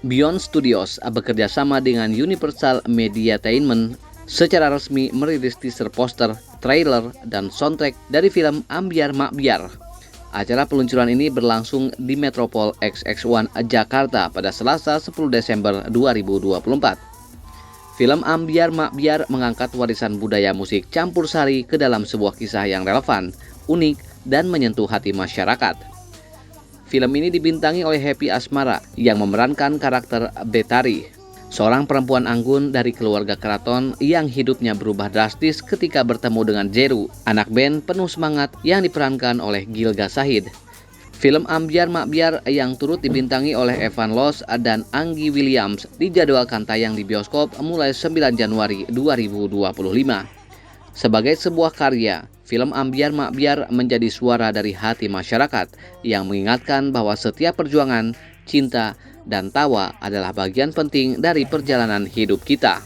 Beyond Studios bekerja sama dengan Universal Mediatainment secara resmi merilis teaser poster, trailer, dan soundtrack dari film Ambyar Makbyar. Acara peluncuran ini berlangsung di Metropol XX1 Jakarta pada Selasa 10 Desember 2024. Film Ambyar Makbyar mengangkat warisan budaya musik campur sari ke dalam sebuah kisah yang relevan, unik, dan menyentuh hati masyarakat. Film ini dibintangi oleh Happy Asmara yang memerankan karakter Betari, seorang perempuan anggun dari keluarga keraton yang hidupnya berubah drastis ketika bertemu dengan Jeru, anak band penuh semangat yang diperankan oleh Gilga Sahid. Film Ambyar Makbyar yang turut dibintangi oleh Evan Loss dan Anggi Williams dijadwalkan tayang di bioskop mulai 9 Januari 2025. Sebagai sebuah karya, film Ambyar Makbyar menjadi suara dari hati masyarakat yang mengingatkan bahwa setiap perjuangan, cinta, dan tawa adalah bagian penting dari perjalanan hidup kita.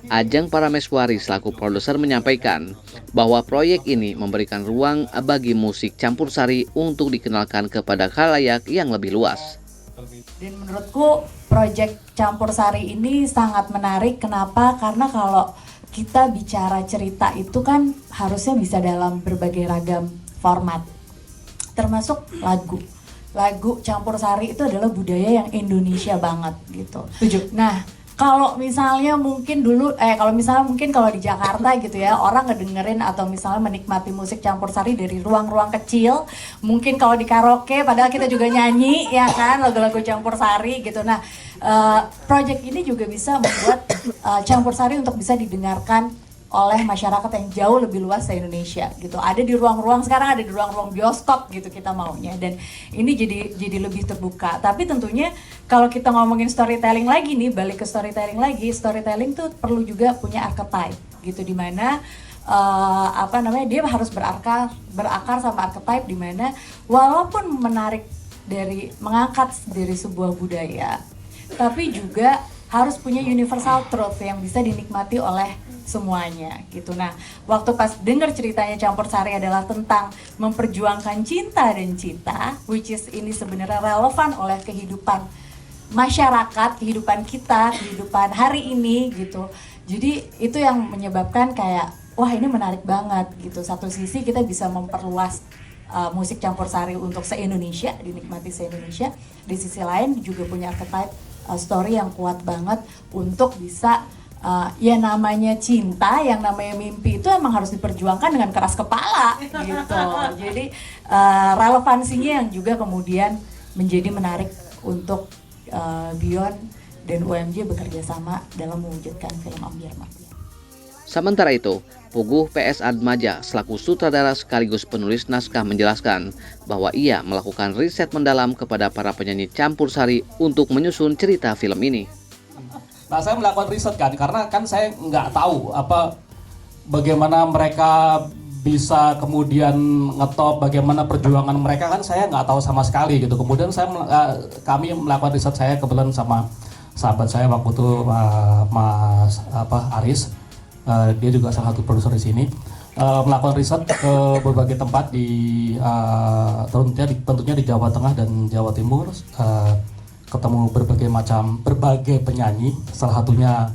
Ajeng Parameswari selaku produser menyampaikan bahwa proyek ini memberikan ruang bagi musik campur sari untuk dikenalkan kepada khalayak yang lebih luas. Dan menurutku proyek campur sari ini sangat menarik. Kenapa? Karena kalau kita bicara cerita itu kan harusnya bisa dalam berbagai ragam format, termasuk lagu. Lagu campur sari itu adalah budaya yang Indonesia banget gitu. Setuju. Nah, kalau misalnya mungkin kalau di Jakarta gitu ya, orang ngedengerin atau misalnya menikmati musik campur sari dari ruang-ruang kecil, mungkin kalau di karaoke padahal kita juga nyanyi ya kan lagu-lagu campur sari gitu. Nah, project ini juga bisa membuat campur sari untuk bisa didengarkan oleh masyarakat yang jauh lebih luas di Indonesia gitu. Ada di ruang-ruang, sekarang ada di ruang-ruang bioskop gitu kita maunya, dan ini jadi lebih terbuka. Tapi tentunya kalau kita ngomongin storytelling lagi nih, balik ke storytelling tuh perlu juga punya archetype gitu, dimana dia harus berakar sama archetype, dimana walaupun mengangkat dari sebuah budaya, tapi juga harus punya universal truth yang bisa dinikmati oleh semuanya gitu. Nah, waktu pas denger ceritanya campur sari adalah tentang memperjuangkan cinta dan cita, which is ini sebenarnya relevan oleh kehidupan masyarakat, kehidupan kita, kehidupan hari ini gitu. Jadi itu yang menyebabkan kayak, wah ini menarik banget gitu. Satu sisi kita bisa memperluas musik campur sari untuk se-Indonesia, dinikmati se-Indonesia. Di sisi lain juga punya archetype story yang kuat banget untuk bisa ya namanya cinta, yang namanya mimpi itu emang harus diperjuangkan dengan keras kepala gitu. Jadi relevansinya yang juga kemudian menjadi menarik untuk Beyond dan UMJ bekerja sama dalam mewujudkan film Ambyar Makbyar. Sementara itu, Puguh PS Admaja selaku sutradara sekaligus penulis naskah menjelaskan bahwa ia melakukan riset mendalam kepada para penyanyi campur sari untuk menyusun cerita film ini. Nah, saya melakukan riset kan, karena kan saya nggak tahu bagaimana mereka bisa kemudian ngetop, bagaimana perjuangan mereka kan saya nggak tahu sama sekali gitu. Kemudian kami melakukan riset, saya kebetulan sama sahabat saya waktu itu Mas Aris, dia juga salah satu produser di sini, melakukan riset ke berbagai tempat tentunya di Jawa Tengah dan Jawa Timur. Ketemu berbagai penyanyi, salah satunya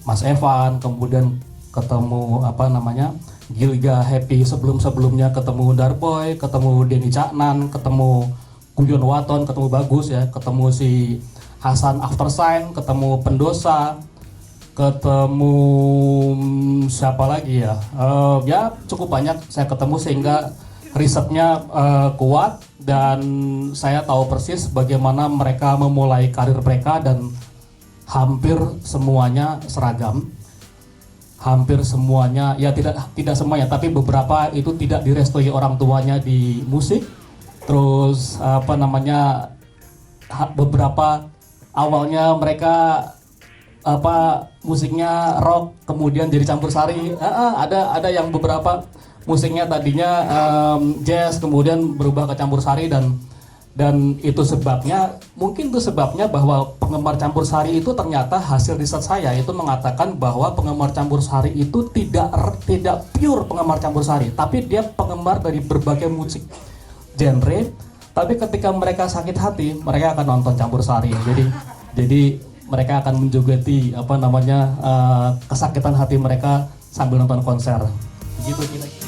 Mas Evan, kemudian ketemu Gilga Happy sebelumnya, ketemu Darboy, ketemu Denny Caknan, ketemu Guyon Waton, ketemu Bagus ya, ketemu si Hasan Aftersign, ketemu Pendosa, ketemu siapa lagi ya, ya cukup banyak saya ketemu sehingga risetnya kuat. Dan saya tahu persis bagaimana mereka memulai karir mereka, dan hampir semuanya seragam. Hampir semuanya, ya tidak semuanya, tapi beberapa itu tidak direstui orang tuanya di musik. Terus beberapa awalnya mereka musiknya rock, kemudian jadi campur sari. Ada yang beberapa musiknya tadinya jazz, kemudian berubah ke campur sari, dan itu sebabnya bahwa penggemar campur sari itu ternyata hasil riset saya itu mengatakan bahwa penggemar campur sari itu tidak pure penggemar campur sari, tapi dia penggemar dari berbagai musik genre, Tapi ketika mereka sakit hati, mereka akan nonton Campur Sari. Jadi mereka akan menjogeti kesakitan hati mereka sambil nonton konser. Gitu kira-kira.